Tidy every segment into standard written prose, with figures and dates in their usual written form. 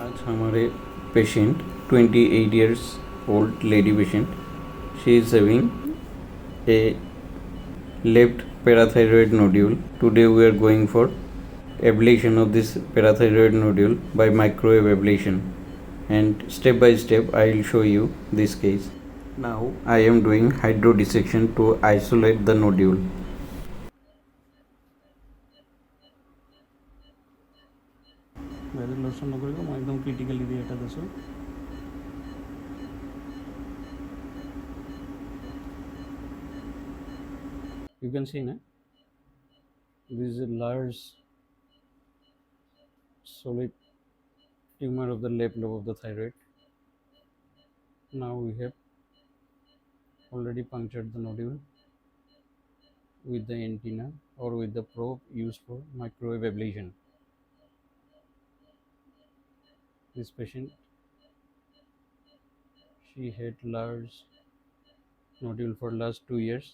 आज हमारे patient 28 years old lady patient. She is having a left parathyroid nodule. Today we are going for ablation of this parathyroid nodule by microwave ablation, and step by step I will show you this case. Now I am doing hydrodissection to isolate the nodule. एकदम critically दिएटा दसो you can see na this is a large solid tumor of the left lobe of the thyroid. Now we have already punctured the nodule with the antenna or with the probe used for microwave ablation. This patient, she had large nodule for last 2 years,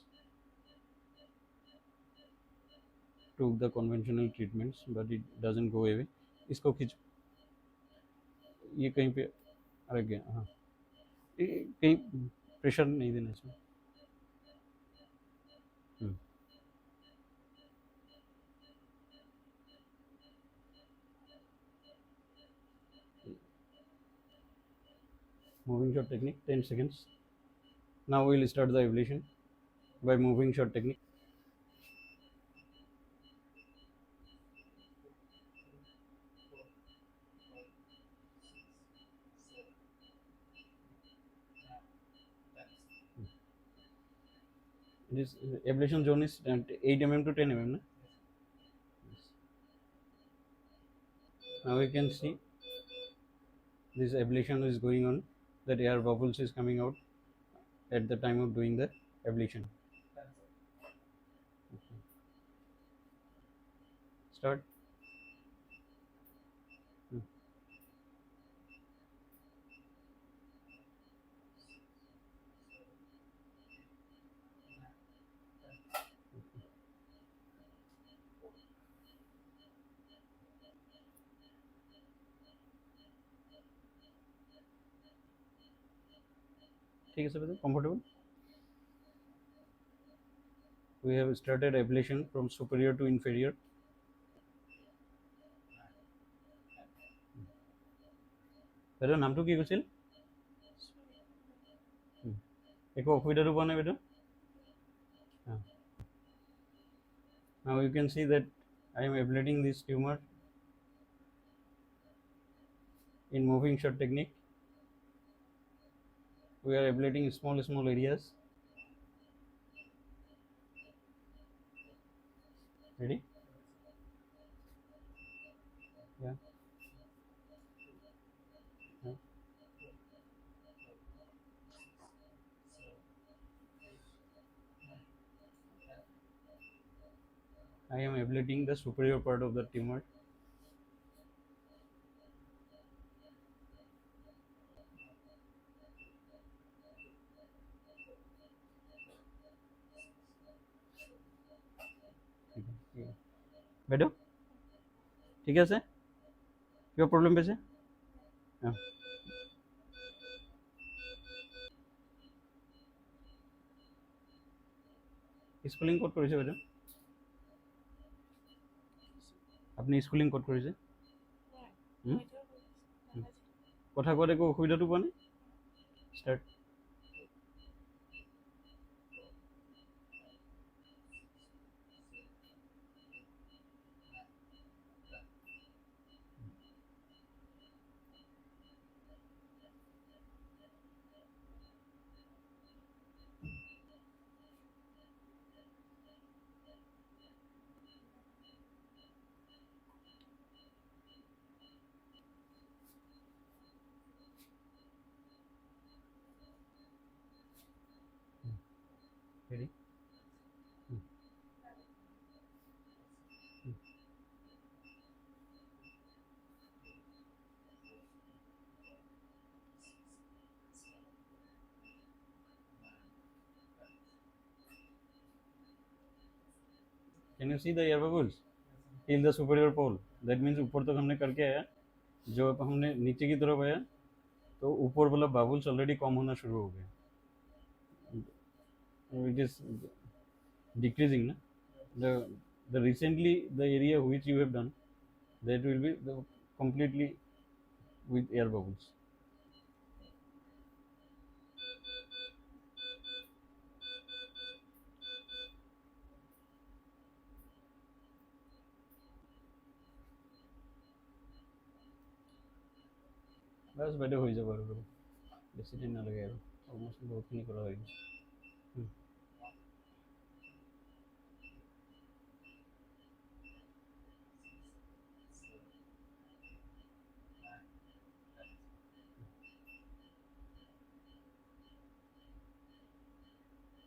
took the conventional treatments but it doesn't go away. इसको खींच, ये कहीं पे अड़क गया. हाँ, कहीं pressure नहीं देना इसमें. Moving shot technique, 10 seconds. Now we will start the ablation by moving shot technique. This ablation zone is 8 mm to 10 mm. Na? Now we can see this ablation is going on, that air bubbles is coming out at the time of doing the ablation. Okay. Start. ठीक है sir, comfortable. We have started ablation from superior to inferior. বেটা নামটো কি কৈছিল? একো অসুবিধাটো পোৱা নাই বেটা? Now you can see that I am ablating this tumor in moving shot technique. We are ablating small areas. Ready? Yeah. I am ablating the superior part of the tumor. বাইদেউ ঠিক আছে, কিবা প্ৰব্লেম পাইছে? Schooling ক'ত কৰিছে বাইদেউ? আপুনি schooling ক'ত কৰিছে? কথা কোৱাত একো অসুবিধাটো পোৱা নাই? Start. Ready? Can you see the air bubbles? Till the superior pole. That means ऊपर तक हमने करके आया. जब हमने नीचे की तरफ आया तो ऊपर वाला बाबुल्स ऑलरेडी कम होना शुरू हो गया. It is decreasing, na? The recently the area which you have done, that will be the completely with air bubbles. बस बैठे हो যাব আৰু বেছি দিন নালাগে আৰু অলমোষ্ট বহুতখিনি কৰা হৈ গৈছে.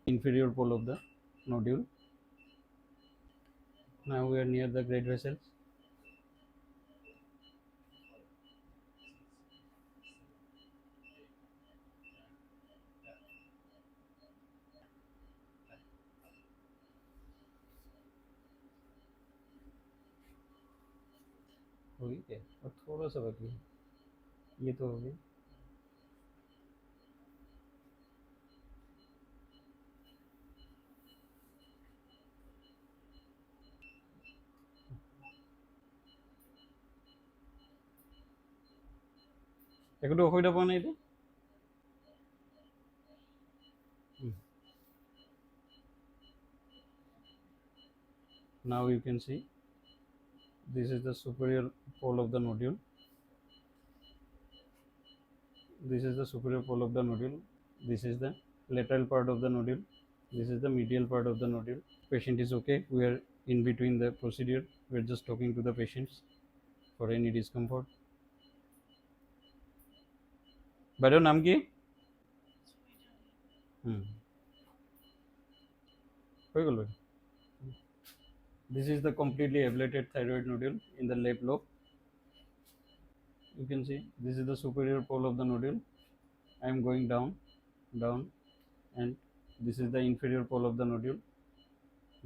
Inferior pole of the nodule. Now we are near the great vessels. हो गई क्या? और थोड़ा सा बाकी है. ये तो हो गई. একটু অসুবিধা পোৱা নাই এতিয়া? Now you can see this is the superior pole of the nodule. This is the superior pole of the nodule. This is the lateral part of the nodule. This is the medial part of the nodule. Patient is okay. We are in between the procedure. We are just talking to the patients for any discomfort. বাইদেউৰ নাম কি? হৈ গ'ল বাইদেউ. This is the completely ablated thyroid nodule in the left lobe. You can see this is the superior pole of the nodule. I am going down, down, and this is the inferior pole of the nodule.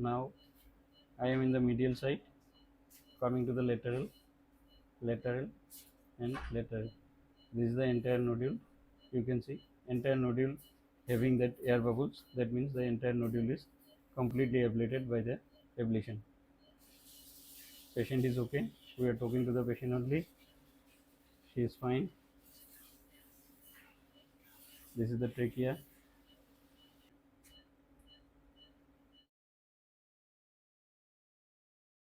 Now I am in the medial side, coming to the lateral, lateral, and lateral. This is the entire nodule. You can see entire nodule having that air bubbles. That means the entire nodule is completely ablated by the ablation. Patient is okay. We are talking to the patient only. She is fine. This is the trachea.